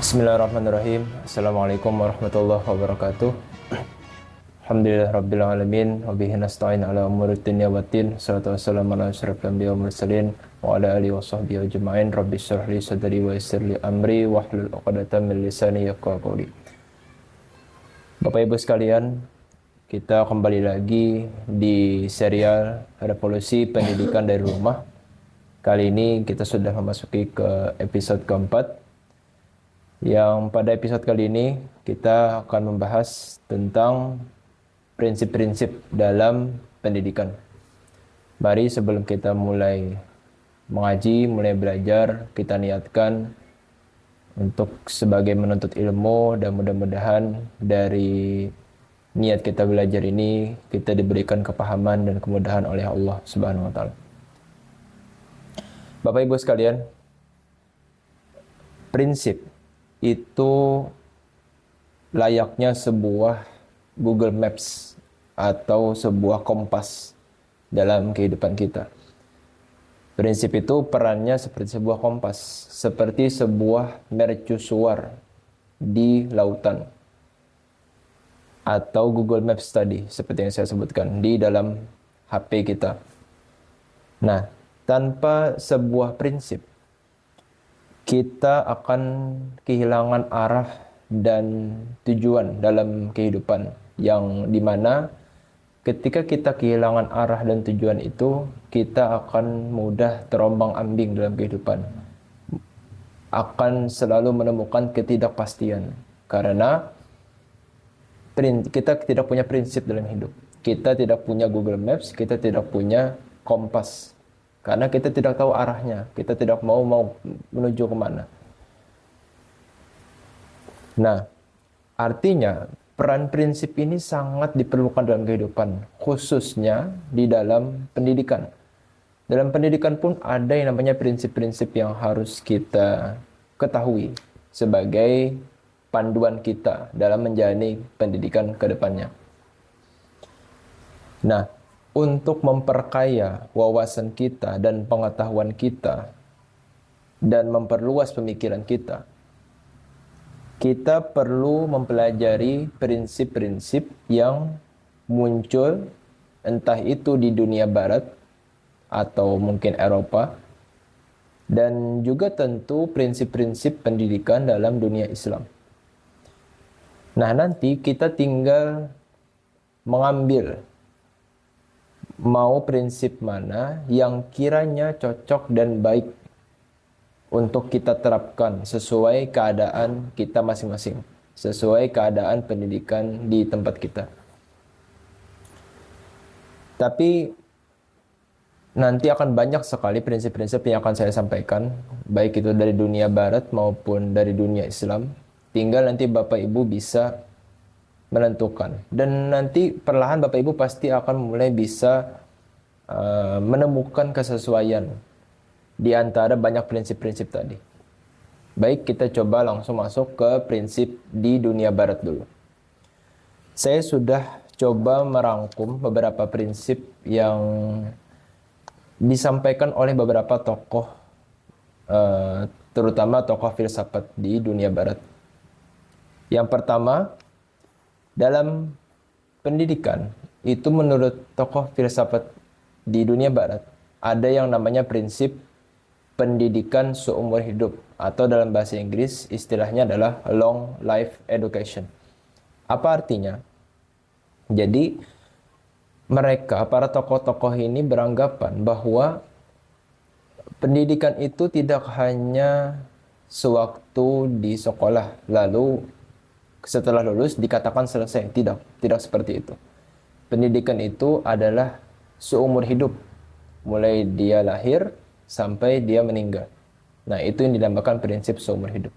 Bismillahirrahmanirrahim. Assalamualaikum warahmatullahi wabarakatuh. Alhamdulillah rabbil alamin wa bihi nasta'in ala umurid dunya waddin. Shalatu wassalamu ala asyrafil anbiya'i wal mursalin wa ala alihi wa sahbihi ajma'in. Rabbi shrah li sadri wa yassir li amri wahlul 'uqdatam min lisani yafqahu qawli. Bapak Ibu sekalian, kita kembali lagi di serial Revolusi Pendidikan dari Rumah. Kali ini kita sudah memasuki ke episode keempat, yang pada episode kali ini kita akan membahas tentang prinsip-prinsip dalam pendidikan. Mari sebelum kita mulai mengaji, mulai belajar, kita niatkan untuk sebagai menuntut ilmu, dan mudah-mudahan dari niat kita belajar ini kita diberikan kepahaman dan kemudahan oleh Allah Subhanahu wa taala. Bapak Ibu sekalian, prinsip itu layaknya sebuah Google Maps atau sebuah kompas dalam kehidupan kita. Prinsip itu perannya seperti sebuah kompas, seperti sebuah mercusuar di lautan, atau Google Maps tadi, seperti yang saya sebutkan, di dalam HP kita. Nah, tanpa sebuah prinsip, kita akan kehilangan arah dan tujuan dalam kehidupan, yang dimana ketika kita kehilangan arah dan tujuan itu, kita akan mudah terombang-ambing dalam kehidupan, akan selalu menemukan ketidakpastian, karena kita tidak punya prinsip dalam hidup. Kita tidak punya Google Maps, kita tidak punya kompas, karena kita tidak tahu arahnya, kita tidak mau menuju kemana. Nah, artinya peran prinsip ini sangat diperlukan dalam kehidupan, khususnya di dalam pendidikan. Dalam pendidikan pun ada yang namanya prinsip-prinsip yang harus kita ketahui sebagai panduan kita dalam menjalani pendidikan ke depannya. Nah, untuk memperkaya wawasan kita dan pengetahuan kita dan memperluas pemikiran kita, kita perlu mempelajari prinsip-prinsip yang muncul entah itu di dunia barat atau mungkin Eropa, dan juga tentu prinsip-prinsip pendidikan dalam dunia Islam. Nah, nanti kita tinggal mengambil mau prinsip mana yang kiranya cocok dan baik untuk kita terapkan sesuai keadaan kita masing-masing, sesuai keadaan pendidikan di tempat kita. Tapi nanti akan banyak sekali prinsip-prinsip yang akan saya sampaikan, baik itu dari dunia barat maupun dari dunia Islam. Tinggal nanti Bapak Ibu bisa menentukan, dan nanti perlahan Bapak Ibu pasti akan mulai bisa menemukan kesesuaian di antara banyak prinsip-prinsip tadi. Baik, kita coba langsung masuk ke prinsip di dunia barat dulu. Saya sudah coba merangkum beberapa prinsip yang disampaikan oleh beberapa tokoh, terutama tokoh filsafat di dunia barat. Yang pertama, dalam pendidikan itu menurut tokoh filsafat di dunia barat ada yang namanya prinsip pendidikan seumur hidup, atau dalam bahasa Inggris istilahnya adalah long life education. Apa artinya? Jadi mereka, para tokoh-tokoh ini beranggapan bahwa pendidikan itu tidak hanya sewaktu di sekolah lalu setelah lulus dikatakan selesai. Tidak seperti itu. Pendidikan itu adalah seumur hidup, mulai dia lahir sampai dia meninggal. Nah, itu yang dinamakan prinsip seumur hidup.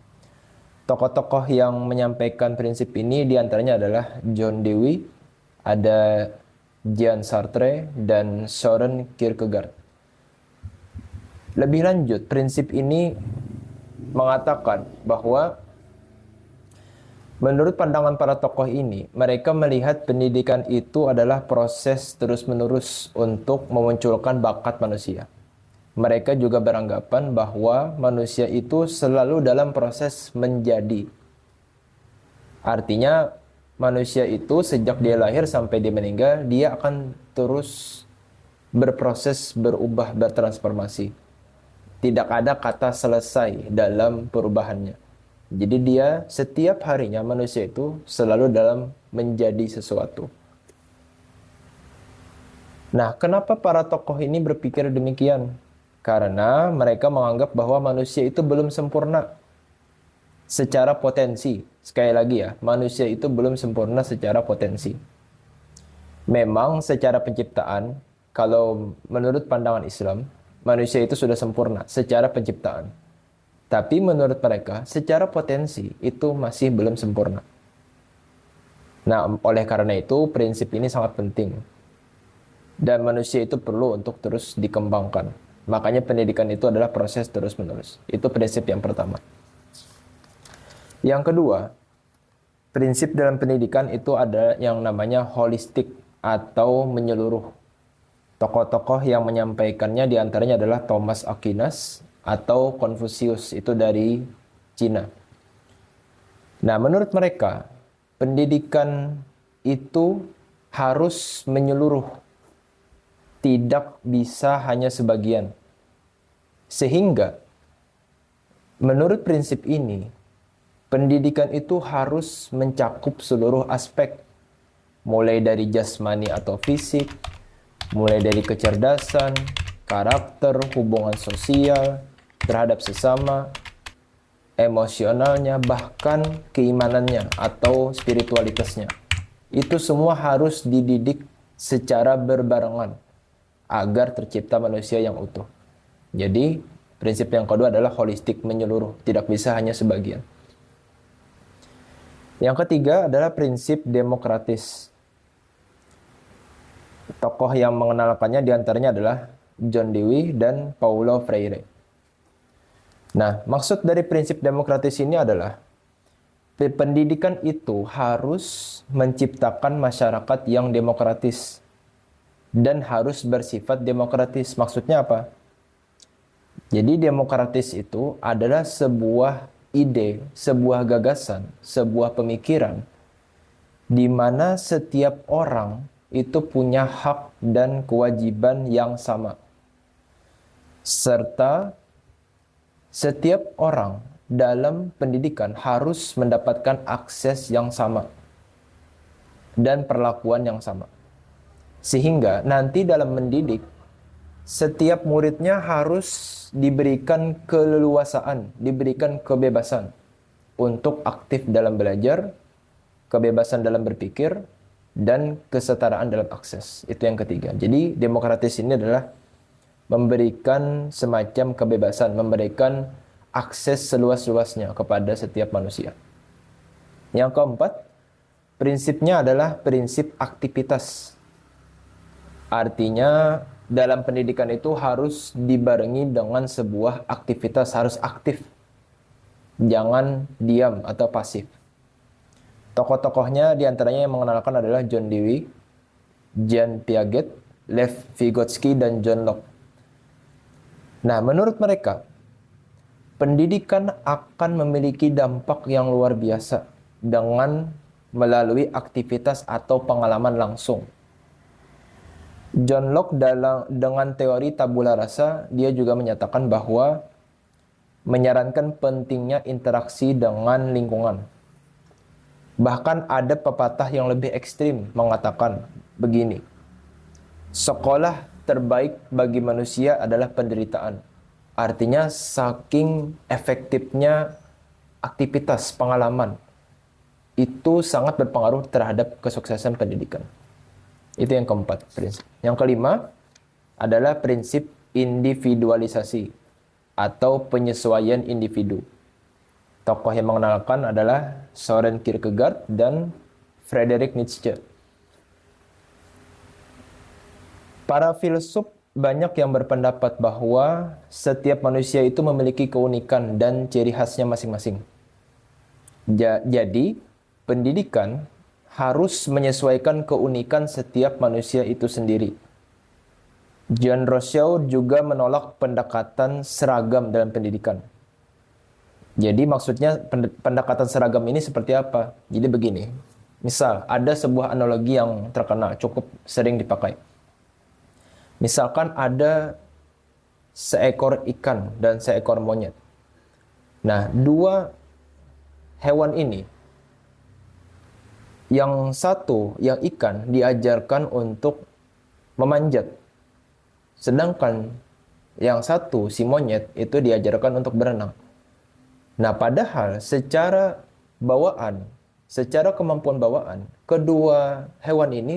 Tokoh-tokoh yang menyampaikan prinsip ini diantaranya adalah John Dewey, ada Jean Sartre, dan Søren Kierkegaard. Lebih lanjut, prinsip ini mengatakan bahwa menurut pandangan para tokoh ini, mereka melihat pendidikan itu adalah proses terus-menerus untuk memunculkan bakat manusia. Mereka juga beranggapan bahwa manusia itu selalu dalam proses menjadi. Artinya manusia itu sejak dia lahir sampai dia meninggal, dia akan terus berproses, berubah, bertransformasi. Tidak ada kata selesai dalam perubahannya. Jadi dia setiap harinya manusia itu selalu dalam menjadi sesuatu. Nah, kenapa para tokoh ini berpikir demikian? Karena mereka menganggap bahwa manusia itu belum sempurna secara potensi. Sekali lagi ya, manusia itu belum sempurna secara potensi. Memang secara penciptaan, kalau menurut pandangan Islam, manusia itu sudah sempurna secara penciptaan. Tapi menurut mereka, secara potensi itu masih belum sempurna. Nah, oleh karena itu, prinsip ini sangat penting. Dan manusia itu perlu untuk terus dikembangkan. Makanya pendidikan itu adalah proses terus-menerus. Itu prinsip yang pertama. Yang kedua, prinsip dalam pendidikan itu ada yang namanya holistik atau menyeluruh. Tokoh-tokoh yang menyampaikannya diantaranya adalah Thomas Aquinas atau Confucius, itu dari Cina. Nah, menurut mereka, pendidikan itu harus menyeluruh, tidak bisa hanya sebagian. Sehingga, menurut prinsip ini, pendidikan itu harus mencakup seluruh aspek, mulai dari jasmani atau fisik, mulai dari kecerdasan, karakter, hubungan sosial terhadap sesama, emosionalnya, bahkan keimanannya atau spiritualitasnya. Itu semua harus dididik secara berbarengan agar tercipta manusia yang utuh. Jadi, prinsip yang kedua adalah holistik, menyeluruh, tidak bisa hanya sebagian. Yang ketiga adalah prinsip demokratis. Tokoh yang mengenalkannya diantaranya adalah John Dewey dan Paulo Freire. Nah, maksud dari prinsip demokratis ini adalah pendidikan itu harus menciptakan masyarakat yang demokratis dan harus bersifat demokratis. Maksudnya apa? Jadi demokratis itu adalah sebuah ide, sebuah gagasan, sebuah pemikiran di mana setiap orang itu punya hak dan kewajiban yang sama. Serta setiap orang dalam pendidikan harus mendapatkan akses yang sama dan perlakuan yang sama. Sehingga nanti dalam mendidik, setiap muridnya harus diberikan keleluasaan, diberikan kebebasan untuk aktif dalam belajar, kebebasan dalam berpikir, dan kesetaraan dalam akses. Itu yang ketiga. Jadi demokratis ini adalah memberikan semacam kebebasan, memberikan akses seluas-luasnya kepada setiap manusia. Yang keempat, prinsipnya adalah prinsip aktivitas. Artinya dalam pendidikan itu harus dibarengi dengan sebuah aktivitas, harus aktif. Jangan diam atau pasif. Tokoh-tokohnya diantaranya yang mengenalkan adalah John Dewey, Jean Piaget, Lev Vygotsky, dan John Locke. Nah, menurut mereka, pendidikan akan memiliki dampak yang luar biasa dengan melalui aktivitas atau pengalaman langsung. John Locke dengan teori tabula rasa, dia juga menyatakan bahwa menyarankan pentingnya interaksi dengan lingkungan. Bahkan ada pepatah yang lebih ekstrim mengatakan begini, sekolah terbaik bagi manusia adalah penderitaan. Artinya saking efektifnya aktivitas, pengalaman, itu sangat berpengaruh terhadap kesuksesan pendidikan. Itu yang keempat prinsip. Yang kelima adalah prinsip individualisasi atau penyesuaian individu. Tokoh yang mengenalkan adalah Søren Kierkegaard dan Friedrich Nietzsche. Para filsuf banyak yang berpendapat bahwa setiap manusia itu memiliki keunikan dan ciri khasnya masing-masing. Jadi, pendidikan harus menyesuaikan keunikan setiap manusia itu sendiri. Jean Rousseau juga menolak pendekatan seragam dalam pendidikan. Jadi maksudnya pendekatan seragam ini seperti apa? Jadi begini, misal ada sebuah analogi yang terkenal, cukup sering dipakai. Misalkan ada seekor ikan dan seekor monyet. Nah, dua hewan ini, yang satu, yang ikan, diajarkan untuk memanjat. Sedangkan yang satu, si monyet, itu diajarkan untuk berenang. Nah, padahal secara bawaan, secara kemampuan bawaan, kedua hewan ini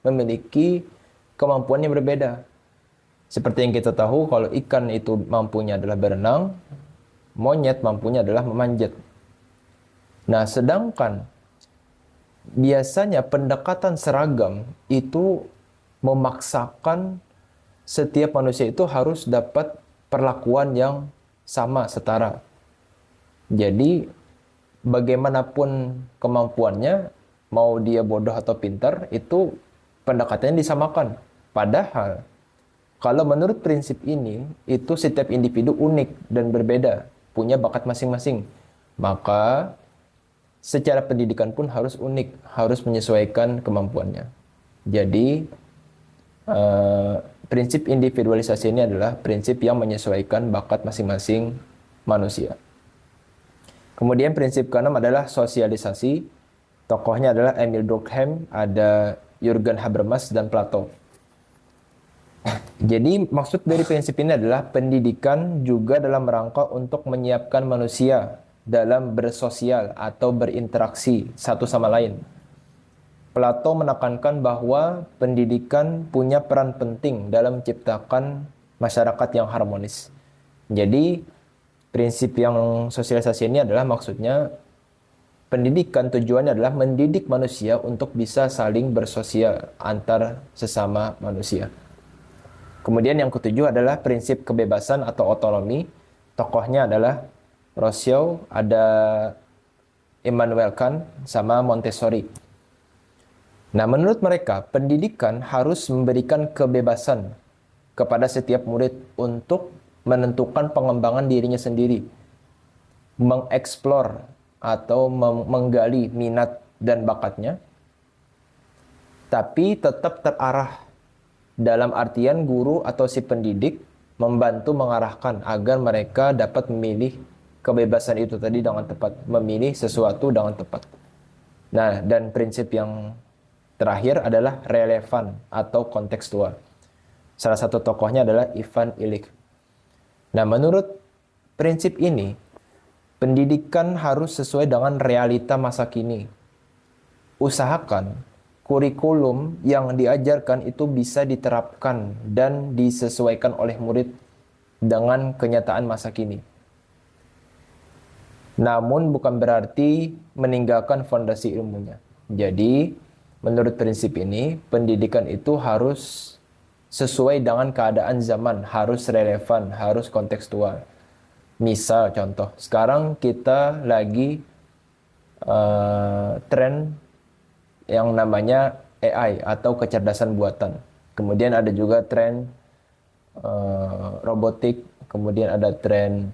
memiliki kemampuan yang berbeda. Seperti yang kita tahu, kalau ikan itu mampunya adalah berenang, monyet mampunya adalah memanjat. Nah, sedangkan biasanya pendekatan seragam itu memaksakan setiap manusia itu harus dapat perlakuan yang sama, setara. Jadi bagaimanapun kemampuannya, mau dia bodoh atau pintar, itu pendekatannya disamakan. Padahal kalau menurut prinsip ini, itu setiap individu unik dan berbeda, punya bakat masing-masing. Maka secara pendidikan pun harus unik, harus menyesuaikan kemampuannya. Jadi prinsip individualisasi ini adalah prinsip yang menyesuaikan bakat masing-masing manusia. Kemudian prinsip keenam adalah sosialisasi. Tokohnya adalah Emil Durkheim, ada Jürgen Habermas, dan Plato. Jadi maksud dari prinsip ini adalah pendidikan juga dalam rangka untuk menyiapkan manusia dalam bersosial atau berinteraksi satu sama lain. Plato menekankan bahwa pendidikan punya peran penting dalam menciptakan masyarakat yang harmonis. Jadi prinsip yang sosialisasi ini adalah maksudnya pendidikan tujuannya adalah mendidik manusia untuk bisa saling bersosial antar sesama manusia. Kemudian yang ketujuh adalah prinsip kebebasan atau otonomi. Tokohnya adalah Rousseau, ada Immanuel Kant, sama Montessori. Nah, menurut mereka, pendidikan harus memberikan kebebasan kepada setiap murid untuk menentukan pengembangan dirinya sendiri, mengeksplor atau menggali minat dan bakatnya, tapi tetap terarah, dalam artian guru atau si pendidik membantu mengarahkan agar mereka dapat memilih kebebasan itu tadi dengan tepat, memilih sesuatu dengan tepat. Nah, dan prinsip yang terakhir adalah relevan atau kontekstual. Salah satu tokohnya adalah Ivan Illich. Nah, menurut prinsip ini, pendidikan harus sesuai dengan realita masa kini. Usahakan kurikulum yang diajarkan itu bisa diterapkan dan disesuaikan oleh murid dengan kenyataan masa kini. Namun bukan berarti meninggalkan fondasi ilmunya. Jadi, menurut prinsip ini, pendidikan itu harus sesuai dengan keadaan zaman, harus relevan, harus kontekstual. Misal contoh, sekarang kita lagi tren yang namanya AI atau kecerdasan buatan. Kemudian ada juga tren robotik, kemudian ada tren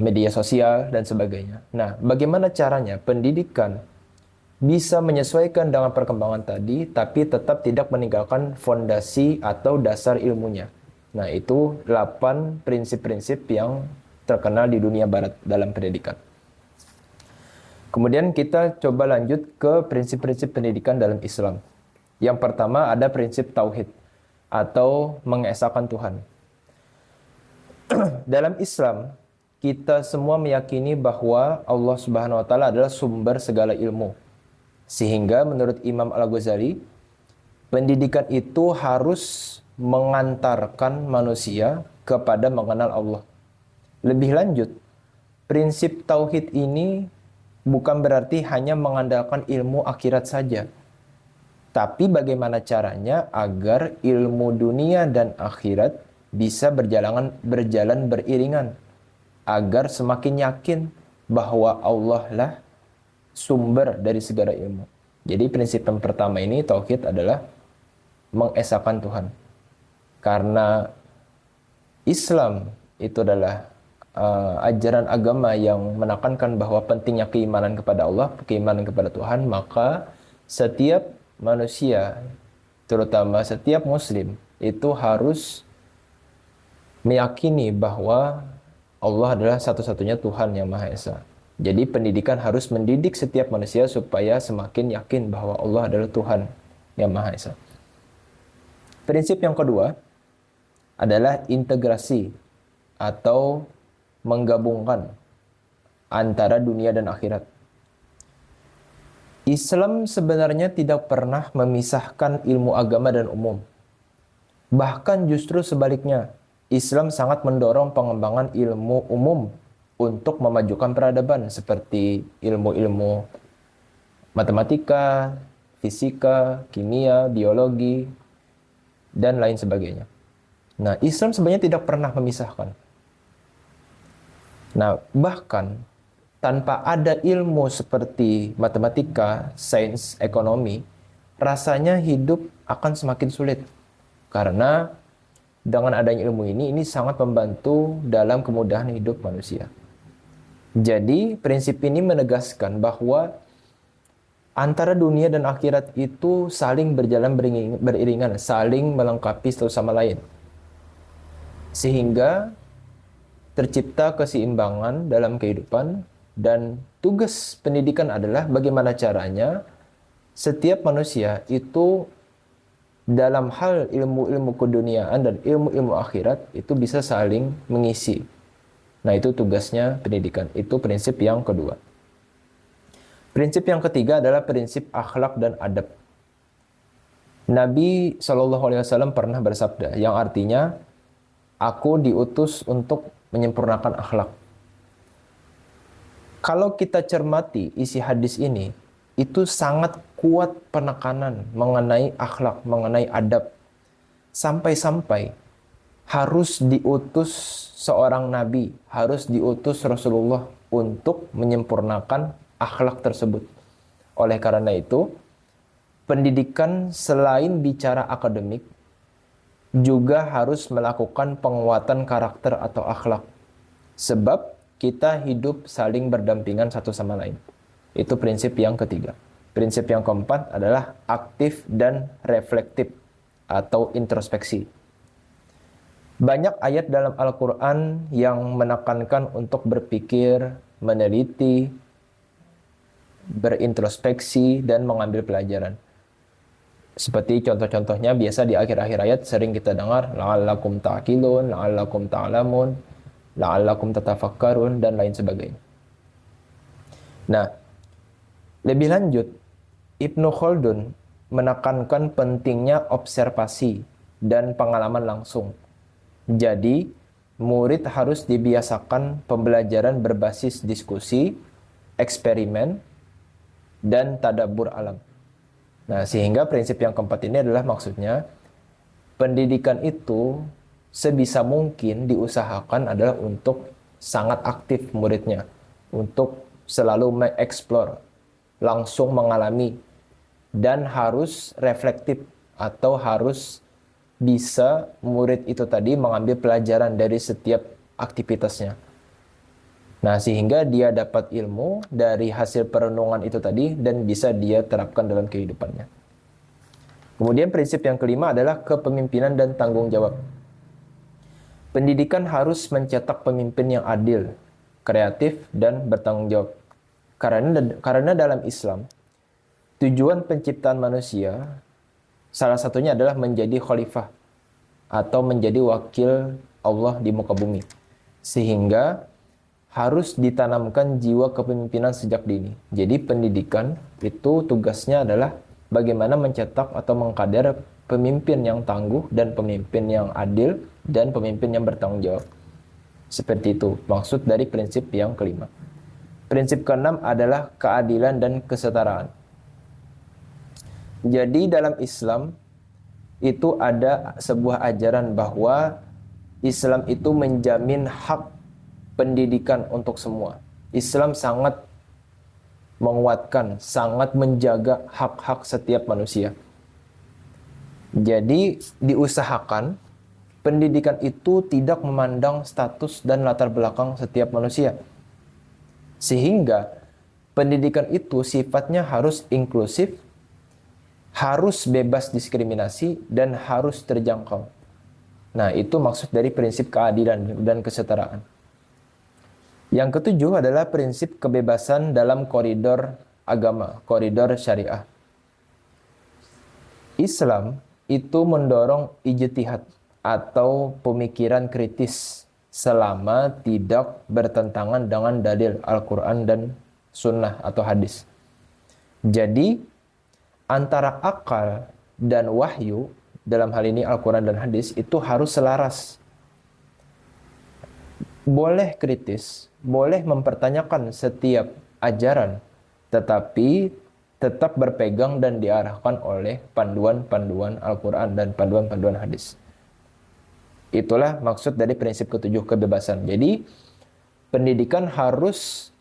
media sosial dan sebagainya. Nah, bagaimana caranya pendidikan bisa menyesuaikan dengan perkembangan tadi, tapi tetap tidak meninggalkan fondasi atau dasar ilmunya. Nah, itu 8 prinsip-prinsip yang terkenal di dunia barat dalam pendidikan. Kemudian kita coba lanjut ke prinsip-prinsip pendidikan dalam Islam. Yang pertama ada prinsip tauhid atau mengesahkan Tuhan. Dalam Islam, kita semua meyakini bahwa Allah Subhanahu wa taala adalah sumber segala ilmu. Sehingga menurut Imam Al-Ghazali, pendidikan itu harus mengantarkan manusia kepada mengenal Allah. Lebih lanjut, prinsip tauhid ini bukan berarti hanya mengandalkan ilmu akhirat saja. Tapi bagaimana caranya agar ilmu dunia dan akhirat bisa berjalan beriringan, agar semakin yakin bahwa Allah lah sumber dari segala ilmu. Jadi prinsip yang pertama ini, tauhid, adalah mengesahkan Tuhan. Karena Islam itu adalah ajaran agama yang menekankan bahwa pentingnya keimanan kepada Allah, keimanan kepada Tuhan, maka setiap manusia, terutama setiap muslim, itu harus meyakini bahwa Allah adalah satu-satunya Tuhan yang Maha Esa. Jadi pendidikan harus mendidik setiap manusia supaya semakin yakin bahwa Allah adalah Tuhan yang Maha Esa. Prinsip yang kedua adalah integrasi atau menggabungkan antara dunia dan akhirat. Islam sebenarnya tidak pernah memisahkan ilmu agama dan umum. Bahkan justru sebaliknya, Islam sangat mendorong pengembangan ilmu umum untuk memajukan peradaban seperti ilmu-ilmu matematika, fisika, kimia, biologi, dan lain sebagainya. Nah, Islam sebenarnya tidak pernah memisahkan. Nah, bahkan tanpa ada ilmu seperti matematika, sains, ekonomi, rasanya hidup akan semakin sulit. Karena dengan adanya ilmu ini sangat membantu dalam kemudahan hidup manusia. Jadi, prinsip ini menegaskan bahwa antara dunia dan akhirat itu saling berjalan beriringan, saling melengkapi satu sama lain. Sehingga tercipta keseimbangan dalam kehidupan, dan tugas pendidikan adalah bagaimana caranya setiap manusia itu dalam hal ilmu-ilmu keduniaan dan ilmu-ilmu akhirat itu bisa saling mengisi. Nah, itu tugasnya pendidikan. Itu prinsip yang kedua. Prinsip yang ketiga adalah prinsip akhlak dan adab. Nabi SAW pernah bersabda, yang artinya, aku diutus untuk menyempurnakan akhlak. Kalau kita cermati isi hadis ini, itu sangat kuat penekanan mengenai akhlak, mengenai adab. Sampai-sampai harus diutus seorang nabi, harus diutus Rasulullah untuk menyempurnakan akhlak tersebut. Oleh karena itu, pendidikan selain bicara akademik, juga harus melakukan penguatan karakter atau akhlak. Sebab kita hidup saling berdampingan satu sama lain. Itu prinsip yang ketiga. Prinsip yang keempat adalah aktif dan reflektif atau introspeksi. Banyak ayat dalam Al-Quran yang menekankan untuk berpikir, meneliti, berintrospeksi, dan mengambil pelajaran. Seperti contoh-contohnya biasa di akhir-akhir ayat sering kita dengar la'allakum ta'qilun, la'allakum ta'lamun, la'allakum tatafakkarun, dan lain sebagainya. Nah, lebih lanjut, Ibnu Khaldun menekankan pentingnya observasi dan pengalaman langsung. Jadi, murid harus dibiasakan pembelajaran berbasis diskusi, eksperimen, dan tadabbur alam. Nah, sehingga prinsip yang keempat ini adalah maksudnya pendidikan itu sebisa mungkin diusahakan adalah untuk sangat aktif muridnya, untuk selalu mengeksplor, langsung mengalami, dan harus reflektif atau harus bisa murid itu tadi mengambil pelajaran dari setiap aktivitasnya. Nah, sehingga dia dapat ilmu dari hasil perenungan itu tadi dan bisa dia terapkan dalam kehidupannya. Kemudian prinsip yang kelima adalah kepemimpinan dan tanggung jawab. Pendidikan harus mencetak pemimpin yang adil, kreatif, dan bertanggung jawab. Karena dalam Islam, tujuan penciptaan manusia salah satunya adalah menjadi khalifah atau menjadi wakil Allah di muka bumi. Sehingga harus ditanamkan jiwa kepemimpinan sejak dini. Jadi pendidikan itu tugasnya adalah bagaimana mencetak atau mengkader pemimpin yang tangguh dan pemimpin yang adil dan pemimpin yang bertanggung jawab. Seperti itu maksud dari prinsip yang kelima. Prinsip keenam adalah keadilan dan kesetaraan. Jadi dalam Islam itu ada sebuah ajaran bahwa Islam itu menjamin hak pendidikan untuk semua. Islam sangat menguatkan, sangat menjaga hak-hak setiap manusia. Jadi diusahakan pendidikan itu tidak memandang status dan latar belakang setiap manusia. Sehingga pendidikan itu sifatnya harus inklusif, harus bebas diskriminasi, dan harus terjangkau. Nah, itu maksud dari prinsip keadilan dan kesetaraan. Yang ketujuh adalah prinsip kebebasan dalam koridor agama, koridor syariah. Islam itu mendorong ijtihad atau pemikiran kritis selama tidak bertentangan dengan dalil Al-Quran dan Sunnah atau hadis. Jadi, antara akal dan wahyu, dalam hal ini Al-Quran dan hadis, itu harus selaras. Boleh kritis, boleh mempertanyakan setiap ajaran, tetapi tetap berpegang dan diarahkan oleh panduan-panduan Al-Quran dan panduan-panduan hadis. Itulah maksud dari prinsip ketujuh, kebebasan. Jadi, pendidikan harus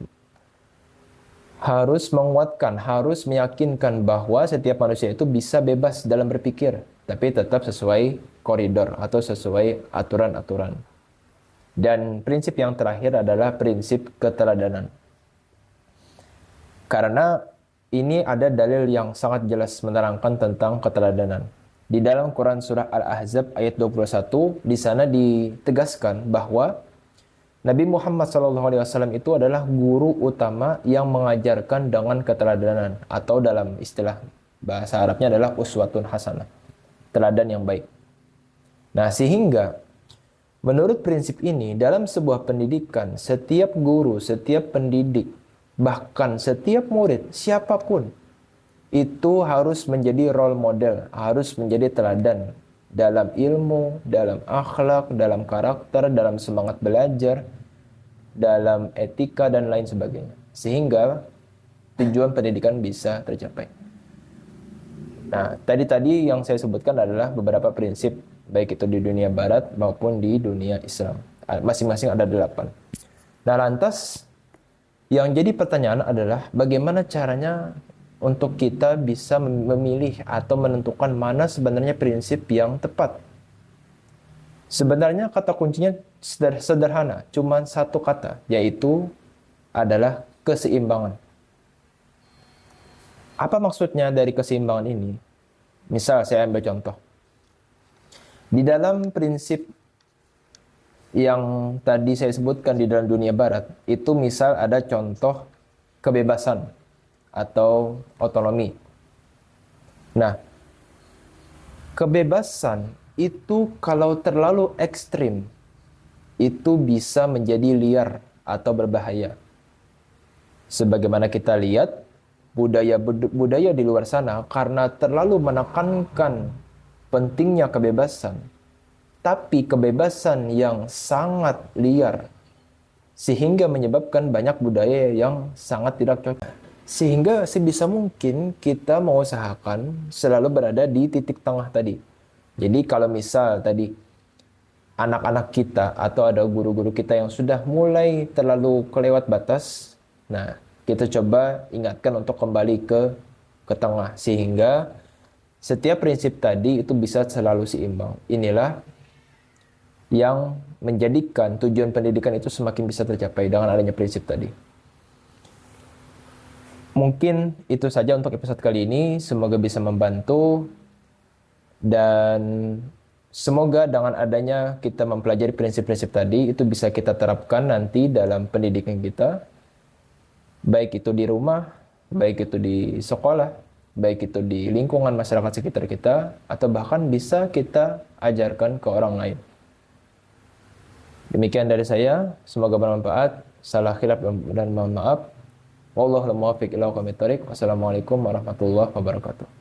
menguatkan, harus meyakinkan bahwa setiap manusia itu bisa bebas dalam berpikir, tapi tetap sesuai koridor atau sesuai aturan-aturan. Dan prinsip yang terakhir adalah prinsip keteladanan. Karena ini ada dalil yang sangat jelas menerangkan tentang keteladanan. Di dalam Quran surah Al-Ahzab ayat 21, di sana ditegaskan bahwa Nabi Muhammad SAW itu adalah guru utama yang mengajarkan dengan keteladanan, atau dalam istilah bahasa Arabnya adalah uswatun hasanah, teladan yang baik. Nah, sehingga menurut prinsip ini, dalam sebuah pendidikan, setiap guru, setiap pendidik, bahkan setiap murid, siapapun, itu harus menjadi role model, harus menjadi teladan dalam ilmu, dalam akhlak, dalam karakter, dalam semangat belajar, dalam etika, dan lain sebagainya. Sehingga tujuan pendidikan bisa tercapai. Nah, tadi yang saya sebutkan adalah beberapa prinsip, baik itu di dunia barat maupun di dunia Islam. Masing-masing ada 8. Nah, lantas yang jadi pertanyaan adalah bagaimana caranya untuk kita bisa memilih atau menentukan mana sebenarnya prinsip yang tepat. Sebenarnya kata kuncinya sederhana, cuma satu kata, yaitu adalah keseimbangan. Apa maksudnya dari keseimbangan ini? Misal saya ambil contoh. Di dalam prinsip yang tadi saya sebutkan di dalam dunia barat, itu misal ada contoh kebebasan atau otonomi. Nah, kebebasan itu kalau terlalu ekstrim, itu bisa menjadi liar atau berbahaya. Sebagaimana kita lihat, budaya di luar sana karena terlalu menekankan pentingnya kebebasan, tapi kebebasan yang sangat liar, sehingga menyebabkan banyak budaya yang sangat tidak cocok. Sehingga sebisa mungkin kita mengusahakan selalu berada di titik tengah tadi. Jadi kalau misal tadi anak-anak kita atau ada guru-guru kita yang sudah mulai terlalu kelewat batas, nah kita coba ingatkan untuk kembali ke tengah, sehingga setiap prinsip tadi itu bisa selalu seimbang. Inilah yang menjadikan tujuan pendidikan itu semakin bisa tercapai dengan adanya prinsip tadi. Mungkin itu saja untuk episode kali ini. Semoga bisa membantu, dan semoga dengan adanya kita mempelajari prinsip-prinsip tadi, itu bisa kita terapkan nanti dalam pendidikan kita, baik itu di rumah, baik itu di sekolah, baik itu di lingkungan masyarakat sekitar kita, atau bahkan bisa kita ajarkan ke orang lain. Demikian dari saya, semoga bermanfaat. Salah khilaf dan mohon maaf. Wallahu a'lam bishawab. Wassalamualaikum warahmatullahi wabarakatuh.